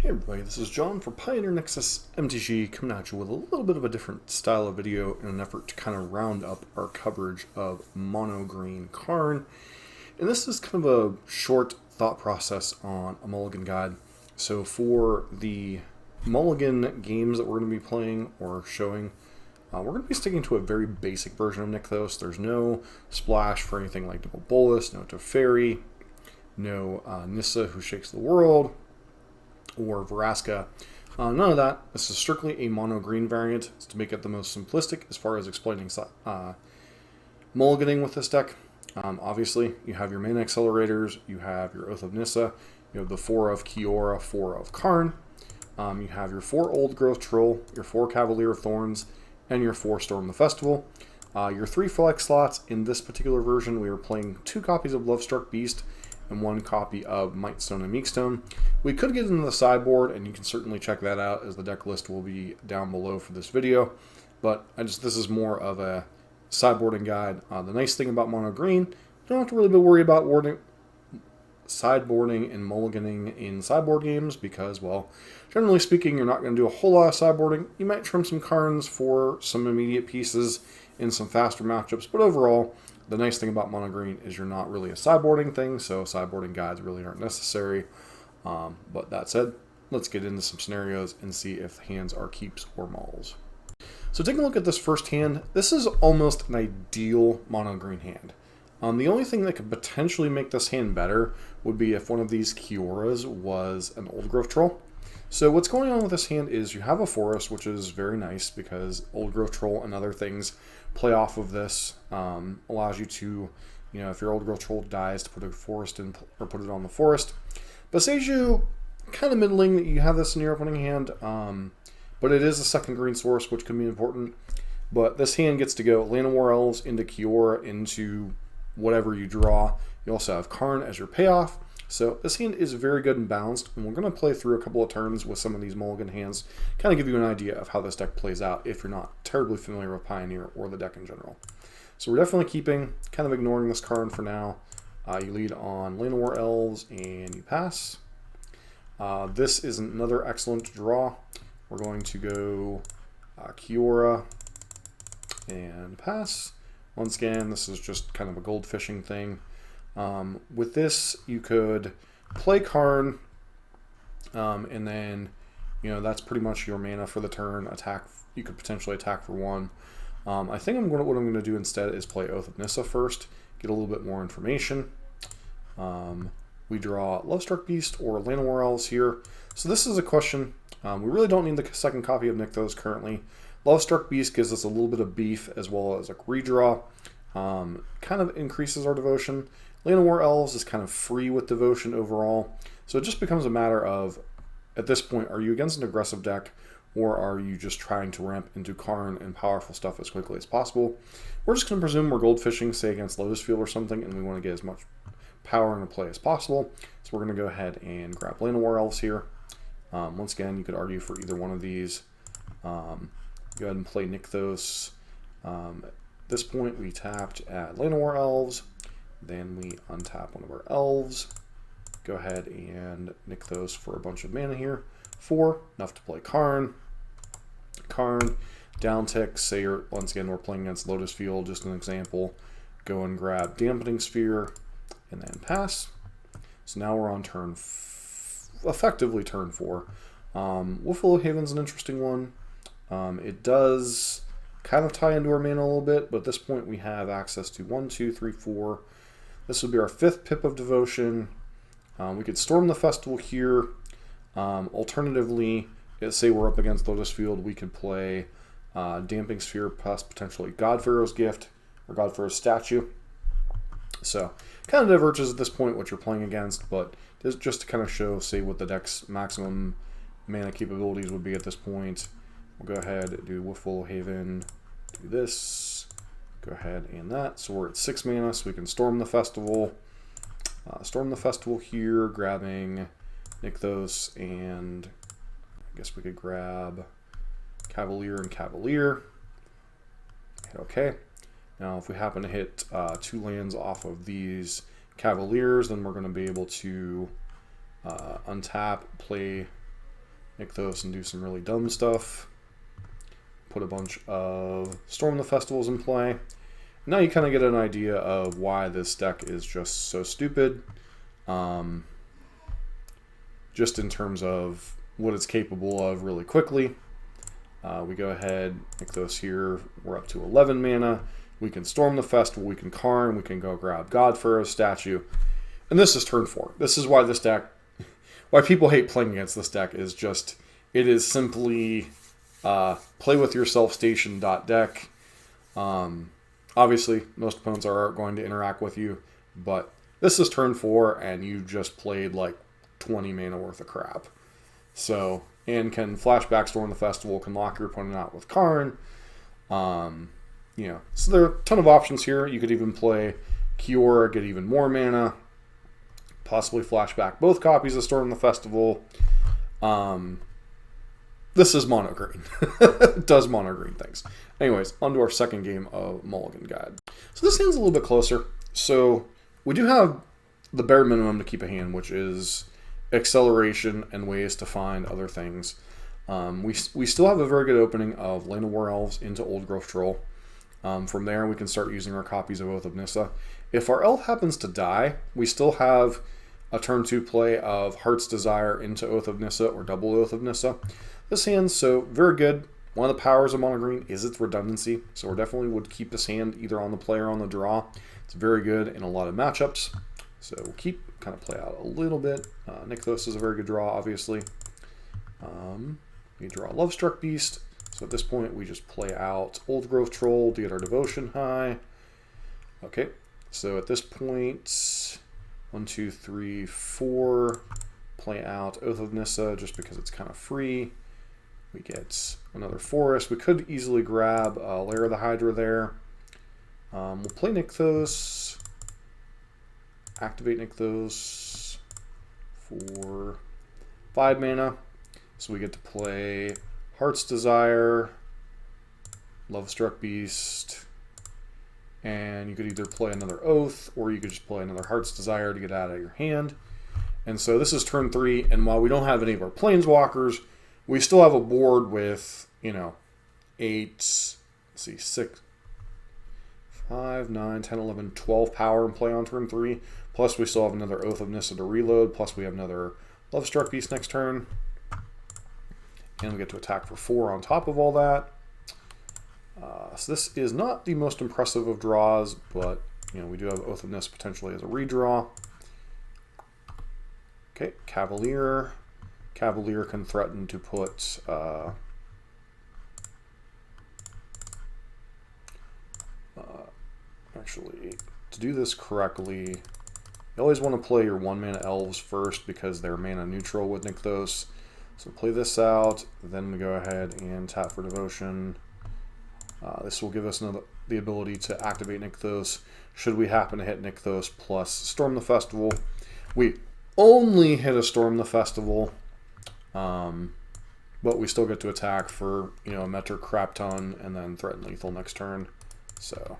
Hey everybody, this is John for Pioneer Nexus MTG coming at you with a little bit of a different style of video in an effort to kind of round up our coverage of Mono Green Karn. And this is kind of a short thought process on a Mulligan guide. So for the Mulligan games that we're going to be playing or showing, we're going to be sticking to a very basic version of Nykthos. There's no splash for anything like Double Bolus, no Teferi, no Nissa who shakes the world, or Vraska. None of that. This is strictly a mono green variant to make it the most simplistic as far as explaining mulliganing with this deck. Obviously, you have your mana accelerators, you have your Oath of Nissa, you have the 4 of Kiora, 4 of Karn, you have your 4 Old Growth Troll, your 4 Cavalier of Thorns, and your 4 Storm the Festival. Your 3 flex slots in this particular version, we are playing 2 copies of Lovestruck Beast and 1 copy of Mightstone and Meekstone. We could get into the sideboard, and you can certainly check that out as the deck list will be down below for this video. But this is more of a sideboarding guide. The nice thing about Mono Green, you don't have to really be worried about sideboarding and mulliganing in sideboard games because, well, generally speaking, you're not going to do a whole lot of sideboarding. You might trim some Karns for some immediate pieces in some faster matchups, but overall, the nice thing about Mono Green is you're not really a sideboarding thing, so sideboarding guides really aren't necessary. But that said, let's get into some scenarios and see if the hands are keeps or mulls. So taking a look at this first hand, this is almost an ideal Mono Green hand. The only thing that could potentially make this hand better would be if one of these Kioras was an Old Growth Troll. So what's going on with this hand is you have a forest, which is very nice because Old Growth Troll and other things play off of this. Allows you to, if your Old Growth Troll dies, to put a forest in or put it on the forest. But saves you kind of middling that you have this in your opening hand. But it is a second green source, which can be important. But this hand gets to go Land of War Elves into Kiora into whatever you draw. You also have Karn as your payoff. So this hand is very good and balanced, and we're going to play through a couple of turns with some of these mulligan hands, kind of give you an idea of how this deck plays out if you're not terribly familiar with Pioneer or the deck in general. So we're definitely kind of ignoring this Karn for now. You lead on Land of War Elves, and you pass. This is another excellent draw. We're going to go Kiora and pass. Once again, this is just kind of a gold fishing thing. With this, you could play Karn, and then, that's pretty much your mana for the turn. Attack. You could potentially attack for 1. I think what I'm going to do instead is play Oath of Nissa first, get a little bit more information. We draw Lovestruck Beast or Land of War Elves here. So this is a question. We really don't need the second copy of Nykthos currently. Lovestruck Beast gives us a little bit of beef as well as a redraw. Kind of increases our devotion. Land of War Elves is kind of free with devotion overall. So it just becomes a matter of, at this point, are you against an aggressive deck, or are you just trying to ramp into Karn and powerful stuff as quickly as possible? We're just going to presume we're gold fishing, say against Lotus Field or something, and we want to get as much power into play as possible. So we're going to go ahead and grab Land of War Elves here. Once again, you could argue for either one of these. Go ahead and play Nykthos. At this point, we tapped at Land of War Elves. Then we untap one of our elves. Go ahead and Nykthos for a bunch of mana here. 4, enough to play Karn. Karn, down tick, say once again we're playing against Lotus Field, just an example. Go and grab Dampening Sphere, and then pass. So now we're on turn, effectively turn 4. Wolfwillow Haven's an interesting one. It does kind of tie into our mana a little bit, but at this point we have access to 1, 2, 3, 4. This would be our 5th pip of devotion. We could Storm the Festival here. Alternatively, say we're up against Lotus Field, we could play Damping Sphere plus potentially Godpharaoh's Gift or Godpharaoh's Statue. So kind of diverges at this point what you're playing against, but just to kind of show, say, what the deck's maximum mana capabilities would be at this point. We'll go ahead and do Wolfwillow Haven, do this, go ahead and that. So we're at 6 mana, so we can Storm the Festival. Storm the Festival here, grabbing Nykthos, and I guess we could grab Cavalier and Cavalier. Hit OK. Now if we happen to hit 2 lands off of these Cavaliers, then we're going to be able to untap, play Nykthos and do some really dumb stuff. Put a bunch of Storm the Festivals in play. Now you kind of get an idea of why this deck is just so stupid. Just in terms of what it's capable of really quickly. We go ahead, Nykthos here, we're up to 11 mana. We can Storm the Festival, we can Karn, we can go grab Godpharaoh's statue. And this is turn 4. This is why this deck, why people hate playing against this deck is just, it is simply play with yourself station deck. Obviously, most opponents are going to interact with you, but this is turn 4 and you just played like 20 mana worth of crap. So, and can flashback Storm the Festival, can lock your opponent out with Karn. You know, so there are a ton of options here. You could even play Kiora, get even more mana. Possibly flashback both copies of Storm the Festival. This is Mono Green. It does Mono Green things. Anyways, on to our second game of Mulligan Guide. So this hand's a little bit closer. So we do have the bare minimum to keep a hand, which is acceleration and ways to find other things. We still have a very good opening of Land of War Elves into Old Growth Troll. From there, we can start using our copies of Oath of Nissa. If our elf happens to die, we still have a turn 2 play of Heart's Desire into Oath of Nissa or double Oath of Nissa. This hand's so very good. One of the powers of Mono Green is its redundancy, so we definitely would keep this hand either on the play or on the draw. It's very good in a lot of matchups, so we'll keep kind of play out a little bit. Nykthos is a very good draw, obviously. We draw Lovestruck Beast, so at this point we just play out Old Growth Troll to get our devotion high. Okay, so at this point, 1, 2, 3, 4, play out Oath of Nissa just because it's kind of free. We get another forest. We could easily grab Lair of the Hydra there. We'll play Nykthos. Activate Nykthos for 5 mana. So we get to play Heart's Desire, Lovestruck Beast, and you could either play another Oath, or you could just play another Heart's Desire to get out of your hand. And so this is turn 3, and while we don't have any of our Planeswalkers, we still have a board with, you know, 8, let's see, 6, 5, 9, 10, 11, 12 power in play on turn 3. Plus we still have another Oath of Nissa to reload. Plus we have another Lovestruck Beast next turn. And we get to attack for 4 on top of all that. So this is not the most impressive of draws, but, you know, we do have Oath of Nissa potentially as a redraw. Okay, Cavalier. Cavalier can threaten to put actually, to do this correctly, you always want to play your 1-mana elves first because they're mana neutral with Nykthos. So play this out, then we go ahead and tap for devotion. This will give us the ability to activate Nykthos should we happen to hit Nykthos plus Storm the Festival. We only hit a Storm the Festival, but we still get to attack for, you know, a metric crap ton and then threaten lethal next turn. So,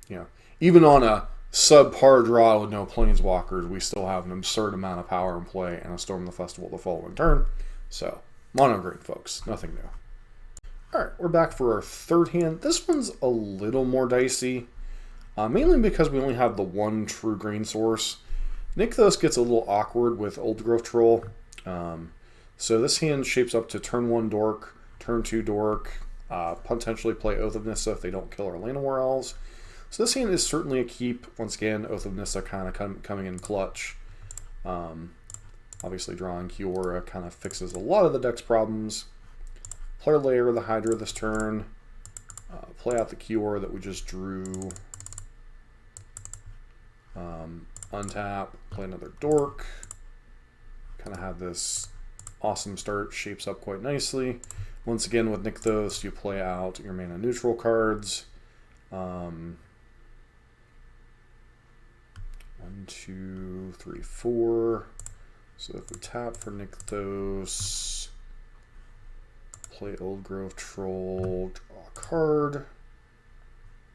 you know, even on a subpar draw with no Planeswalkers, we still have an absurd amount of power in play and a Storm the Festival the following turn. So, Mono Green, folks, nothing new. Alright, we're back for our third hand. This one's a little more dicey, mainly because we only have the one true green source. Nykthos gets a little awkward with Old Growth Troll. So this hand shapes up to turn 1 Dork, turn 2 Dork, potentially play Oath of Nissa if they don't kill our Land of War Elves. So this hand is certainly a keep. Once again, Oath of Nissa kind of coming in clutch. Obviously drawing Kiora kind of fixes a lot of the deck's problems. Play Lair of the Hydra this turn. Play out the Kiora that we just drew. Untap, play another Dork. Kind of have this awesome start, shapes up quite nicely. Once again with Nykthos, you play out your mana neutral cards. 1, 2, 3, 4. So if we tap for Nykthos, play Old Growth Troll, draw a card,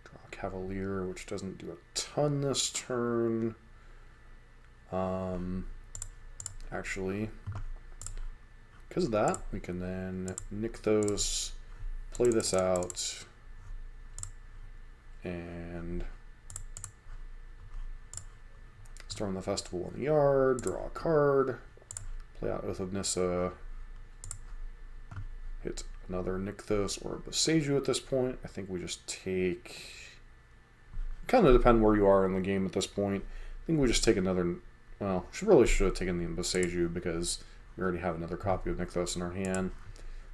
draw a Cavalier, which doesn't do a ton this turn. Actually, because of that, we can then Nykthos, play this out, and Storm the Festival in the yard, draw a card, play out Oath of Nissa, hit another Nykthos or a Boseiju at this point. I think we just take... Kind of depend where you are in the game at this point. I think we just take another... Well, should have taken the Boseiju because we already have another copy of Nykthos in our hand.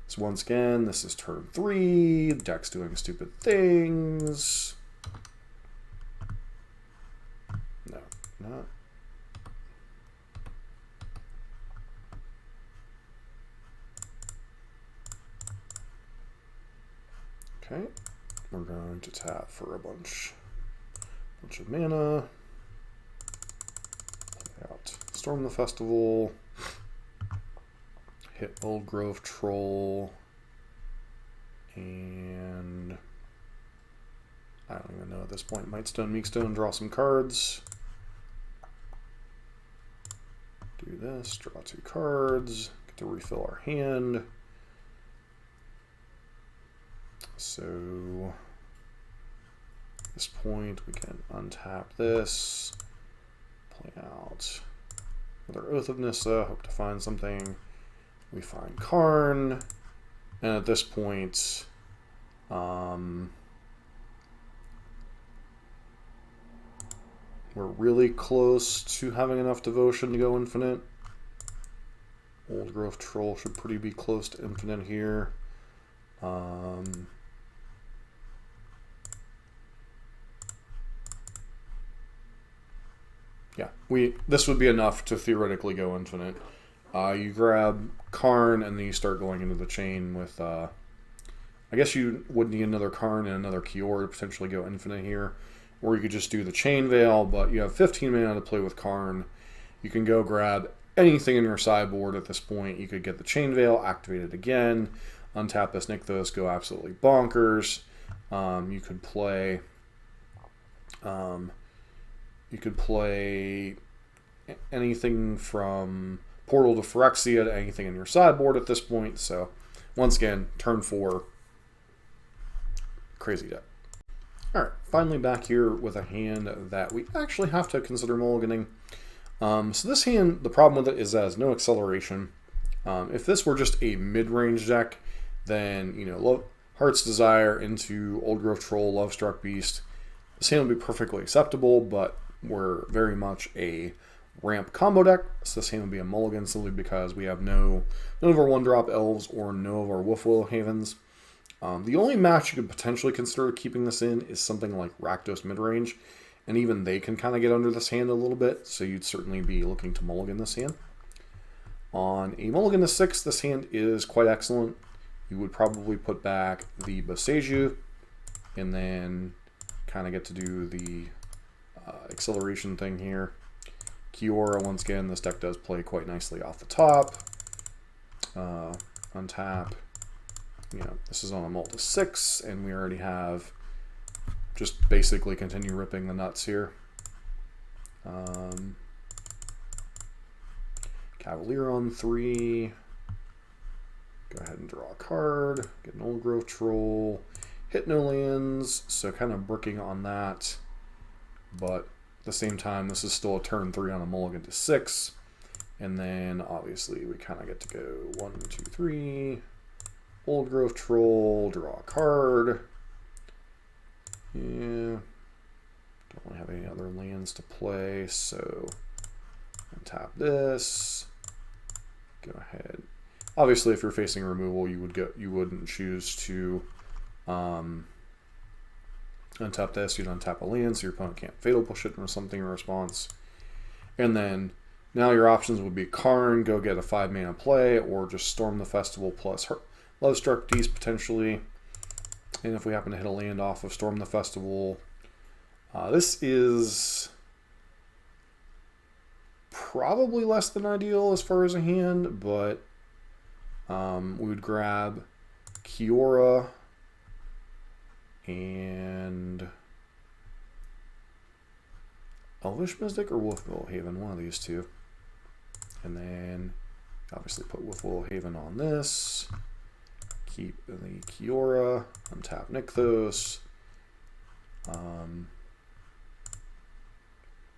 So once again, this is turn 3. The deck's doing stupid things. No, not... Okay, we're going to tap for a bunch of mana. Play out Storm the Festival. Hit Old Grove Troll. And I don't even know at this point. Mightstone, Meekstone, draw some cards. Do this, draw 2 cards. Get to refill our hand. So at this point we can untap this, play out another Oath of Nissa, hope to find something. We find Karn, and at this point we're really close to having enough devotion to go infinite. Old Growth Troll should pretty be close to infinite here. Yeah, this would be enough to theoretically go infinite. You grab Karn and then you start going into the chain with, I guess you would need another Karn and another Kiora to potentially go infinite here. Or you could just do the Chain Veil, but you have 15 mana to play with Karn. You can go grab anything in your sideboard at this point. You could get the Chain Veil, activate it again, untap this Nykthos, go absolutely bonkers. You could play... You could play anything from Portal to Phyrexia to anything in your sideboard at this point. So, once again, turn 4, crazy deck. Alright, finally back here with a hand that we actually have to consider mulliganing. So this hand, the problem with it is that it has no acceleration. If this were just a mid-range deck, then, you know, Heart's Desire into Old Growth Troll, Lovestruck Beast, this hand would be perfectly acceptable, but we're very much a ramp combo deck, so this hand would be a mulligan simply because we have none of our 1-drop elves or no of our Wolfwillow Havens. The only match you could potentially consider keeping this in is something like Rakdos midrange, and even they can kind of get under this hand a little bit, so you'd certainly be looking to mulligan this hand. On a mulligan to 6, this hand is quite excellent. You would probably put back the Boseiju, and then kind of get to do the acceleration thing here. Kiora, once again, this deck does play quite nicely off the top. Untap. You know, this is on a multi 6, and we already have just basically continue ripping the nuts here. Cavalier on 3. Go ahead and draw a card. Get an Old Growth Troll. Hit no lands, so kind of bricking on that. But at the same time, this is still a turn 3 on a mulligan to 6. And then obviously we kind of get to go 1, 2, 3. Old Growth Troll, draw a card. Yeah. Don't really have any other lands to play, so untap this. Go ahead. Obviously, if you're facing removal, you wouldn't choose to untap this. You'd untap a land, so your opponent can't fatal push it or something in response. And then now your options would be Karn, go get a 5-mana play, or just Storm the Festival plus Lovestruck Beast potentially. And if we happen to hit a land off of Storm the Festival, this is probably less than ideal as far as a hand, but we would grab Kiora and Elvish Mystic or Wolfwillow Haven, one of these two. And then obviously put with Will Haven on this. Keep the Kiora, untap Nykthos.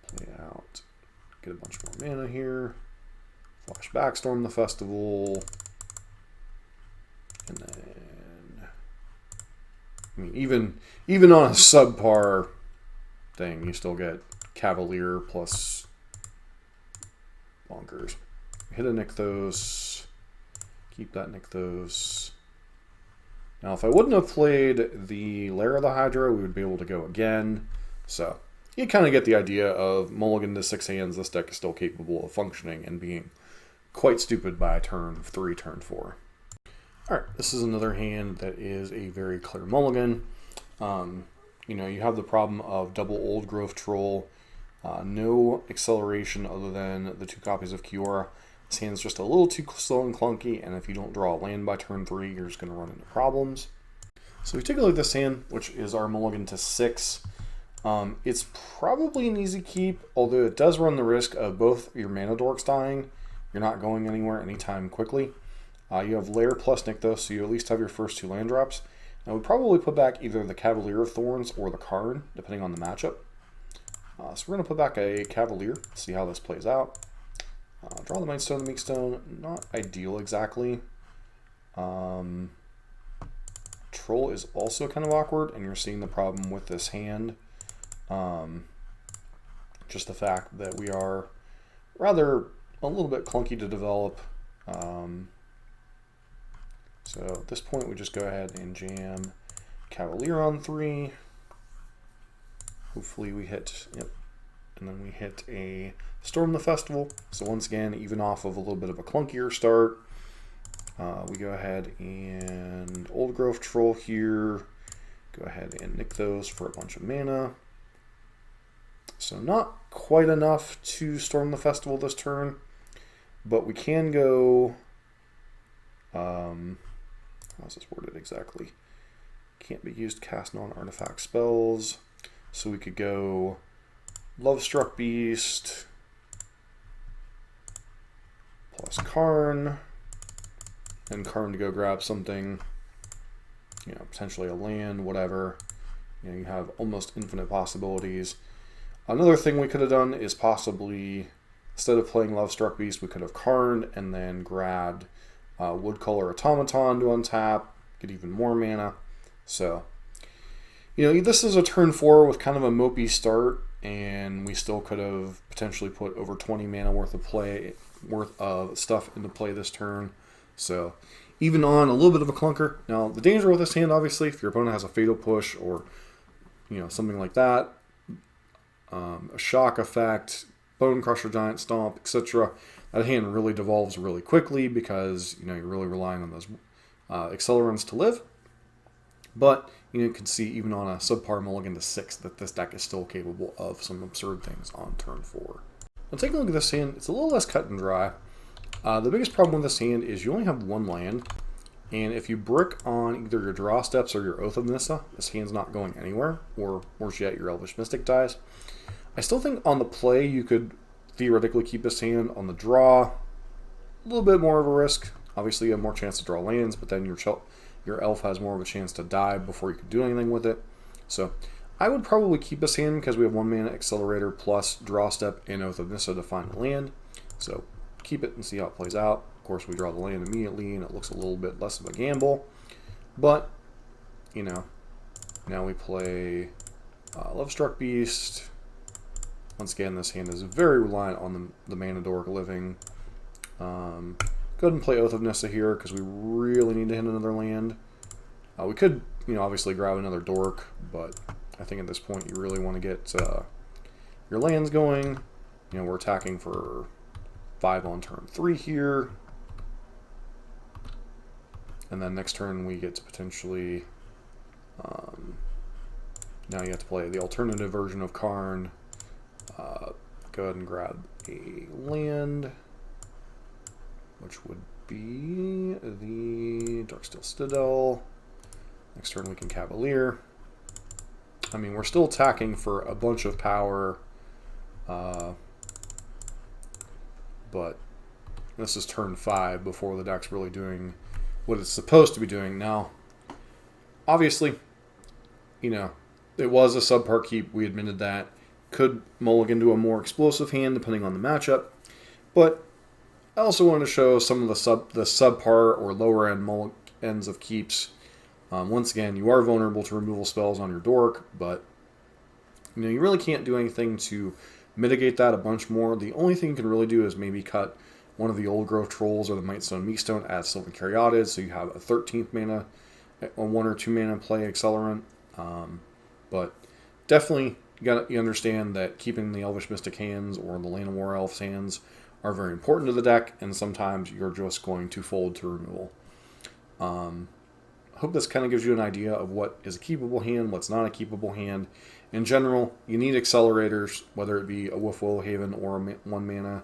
Play out, get a bunch more mana here. Flash Backstorm the Festival. And then, I mean, even on a subpar thing, you still get Cavalier plus bonkers. Hit a Nykthos. Keep that Nykthos. Now, if I wouldn't have played the Lair of the Hydra, we would be able to go again. So, you kind of get the idea of Mulligan to 6 hands. This deck is still capable of functioning and being quite stupid by turn 3, turn 4. Alright, this is another hand that is a very clear Mulligan. You know, you have the problem of double Old Growth Troll, no acceleration other than the 2 copies of Kiora. This hand's just a little too slow and clunky, and if you don't draw a land by turn 3, you're just going to run into problems. So if you take a look at this hand, which is our Mulligan to 6, it's probably an easy keep, although it does run the risk of both your mana dorks dying. You're not going anywhere anytime quickly. You have Lair plus Nykthos, so you at least have your first 2 land drops. I would probably put back either the Cavalier of Thorns or the Karn, depending on the matchup. So we're going to put back a Cavalier, see how this plays out. Draw the Mightstone, the Meekstone, not ideal exactly. Troll is also kind of awkward, and you're seeing the problem with this hand. Just the fact that we are rather a little bit clunky to develop. So at this point, we just go ahead and jam Cavalier on 3. Hopefully we hit, yep. And then we hit a Storm the Festival. So once again, even off of a little bit of a clunkier start, we go ahead and Old Growth Troll here. Go ahead and Nykthos for a bunch of mana. So not quite enough to Storm the Festival this turn, but we can go, how's this worded exactly? Can't be used to cast non-artifact spells. So we could go Lovestruck Beast plus Karn, and Karn to go grab something, you know, potentially a land, whatever. You know, you have almost infinite possibilities. Another thing we could have done is possibly, instead of playing Lovestruck Beast, we could have Karned and then grabbed Woodcolor Automaton to untap, get even more mana. So, you know, this is a turn 4 with kind of a mopey start, and we still could have potentially put over 20 mana worth of stuff into play this turn. So, even on a little bit of a clunker. Now, the danger with this hand, obviously, if your opponent has a Fatal Push or, you know, something like that, a Shock Effect, Bone Crusher, Giant Stomp, etc., that hand really devolves really quickly because, you know, you're really relying on those accelerants to live. But you can see even on a subpar Mulligan to 6 that this deck is still capable of some absurd things on turn 4. Now taking a look at this hand, it's a little less cut and dry. The biggest problem with this hand is you only have 1 land, and if you brick on either your draw steps or your Oath of Nissa, this hand's not going anywhere, or worse yet, your Elvish Mystic dies. I still think on the play you could theoretically keep this hand. On the draw, a little bit more of a risk. Obviously you have more chance to draw lands, but then your elf has more of a chance to die before you can do anything with it. So I would probably keep this hand because we have 1 mana accelerator plus draw step and Oath of Nissa to find a land. So keep it and see how it plays out. Of course, we draw the land immediately and it looks a little bit less of a gamble. But, you know, now we play Lovestruck Beast. Once again, this hand is very reliant on the mana dork living. Go ahead and play Oath of Nissa here because we really need to hit another land. We could, you know, obviously grab another dork, but I think at this point you really want to get your lands going. You know, we're attacking for 5 on turn 3 here. And then next turn we get to potentially, now you have to play the alternative version of Karn. Go ahead and grab a land, which would be the Darksteel Citadel. Next turn we can Cavalier. I mean, we're still attacking for a bunch of power, but This is turn 5 before the deck's really doing what it's supposed to be doing. Now, obviously, you know, it was a subpar keep. We admitted that. Could mulligan to a more explosive hand depending on the matchup. But I also wanted to show some of the subpar or lower end ends of keeps. Once again, you are vulnerable to removal spells on your dork, but you know, you really can't do anything to mitigate that a bunch more. The only thing you can really do is maybe cut one of the Old Growth Trolls or the Mightstone Meatstone as Sylvan Caryatid, so you have a 13th mana, a 1 or 2 mana play accelerant. But definitely, you understand that keeping the Elvish Mystic hands or the Land of War Elves hands are very important to the deck, and sometimes you're just going to fold to removal. I hope this kind of gives you an idea of what is a keepable hand, what's not a keepable hand. In general, you need accelerators, whether it be a Wolf Willowhaven or a 1 mana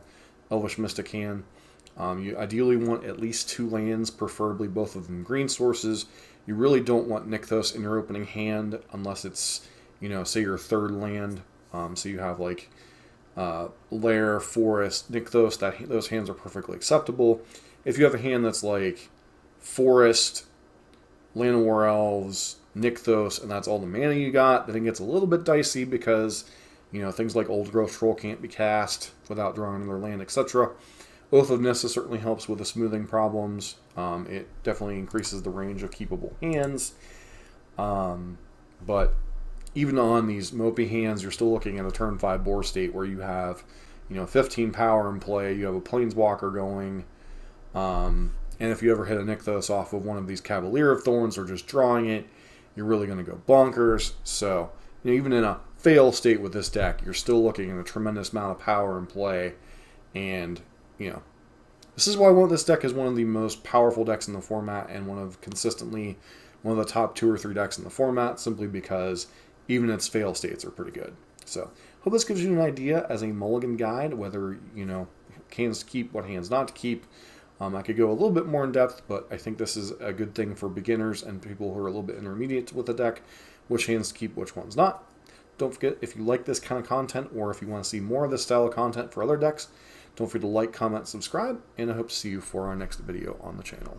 Elvish Mystic hand. You ideally want at least 2 lands, preferably both of them green sources. You really don't want Nykthos in your opening hand unless it's, you know, say your 3rd land. So you have like Lair, Forest, Nykthos. Those hands are perfectly acceptable. If you have a hand that's like Forest, Land of War Elves, Nykthos, and that's all the mana you got, then it gets a little bit dicey because, you know, things like Old Growth Troll can't be cast without drawing another land, etc. Oath of Nissa certainly helps with the smoothing problems. It definitely increases the range of keepable hands. But even on these mopey hands, you're still looking at a turn 5 board state where you have, you know, 15 power in play, you have a Planeswalker going, and if you ever hit a Nykthos off of one of these Cavalier of Thorns or just drawing it, you're really going to go bonkers. So, you know, even in a fail state with this deck, you're still looking at a tremendous amount of power in play. And, you know, this is why this deck is one of the most powerful decks in the format and consistently one of the top 2 or 3 decks in the format, simply because even its fail states are pretty good. So, hope this gives you an idea as a mulligan guide, whether, you know, hands to keep, what hands not to keep. I could go a little bit more in depth, but I think this is a good thing for beginners and people who are a little bit intermediate with the deck, which hands to keep, which ones not. Don't forget, if you like this kind of content, or if you want to see more of this style of content for other decks, don't forget to like, comment, subscribe, and I hope to see you for our next video on the channel.